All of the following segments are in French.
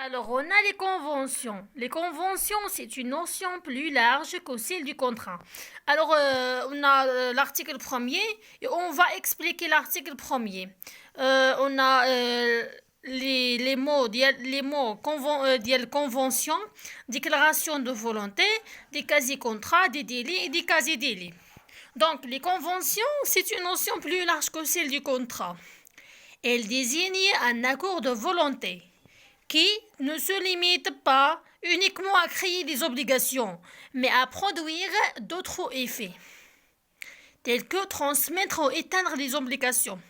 Alors, on a les conventions. Les conventions, c'est une notion plus large que celle du contrat. Alors, on a l'article premier et on va expliquer l'article premier. On a les mots, ديال convention, déclaration de volonté, des quasi-contrats, des délits et des quasi-délits. Donc, les conventions, c'est une notion plus large que celle du contrat. Elle désigne un accord de volonté qui ne se limite pas uniquement à créer des obligations, mais à produire d'autres effets, tels que transmettre ou éteindre les obligations.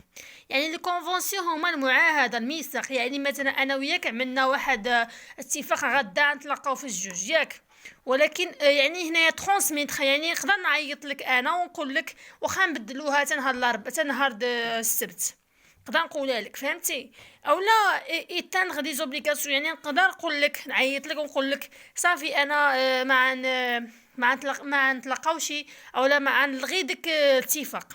يعني الكونفونسيون هما المعاهده الميثاق، يعني مثلا انا وياك عملنا واحد اتفاق غدا نتلاقاو في الجوج ياك، ولكن يعني هنايا ترانسميتر، يعني نقدر نعيط لك انا ونقول لك واخا نبدلوها حتى نهار الاربعاء حتى نهار السبت، نقدر نقولها لك فهمتي؟ اولا ايتانغ دي زوبليغاسيون، يعني نقدر نقول لك نعيط لك ونقول لك صافي انا ما نتلاقاوش اولا ما نلغي داك الاتفاق.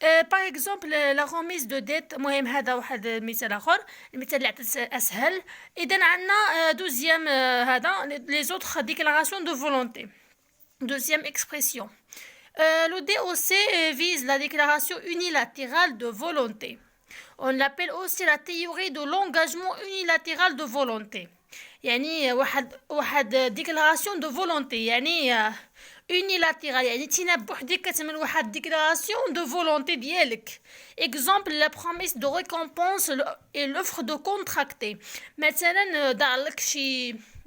باغ اكزومبل لا غوميز دو ديت، مهم هذا واحد مثال اخر، المثال اللي عطيت اسهل. اذا عندنا دوزيام هذا لي زوتر ديكلاراسيون دو فولونتي. Deuxième expression. Le DOC vise la déclaration unilatérale de volonté. On l'appelle aussi la théorie de l'engagement unilatéral de volonté. يعني واحد ديكلاراسيون دو فولونتي، يعني unilatéral، يعني تينا بوحدك كتعمل واحد ديكلاراسيون دو فولونتي ديالك. exemple la promesse de récompense et l'offre de contracter. مثلا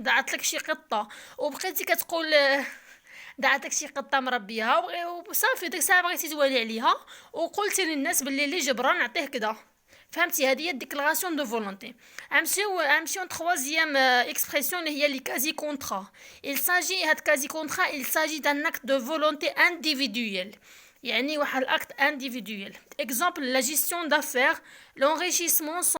ضاعت لك شي قطه وبقيتي كتقول دعتك شي قطه مربيها وصافي ديك الساعه بغيتي توالي عليها وقلتي للناس باللي اللي جبران نعطيه كذا. فهمتي؟ هذه هي الديكلاراسيون دو فولونتي. نمشيو troisième expression اللي هي لي كازي كونطرا. il s'agit هاد كازي كونطرا il s'agit d'un acte de volonté individuel، يعني واحد الاكت individuel. exemple la gestion d'affaires, l'enrichissement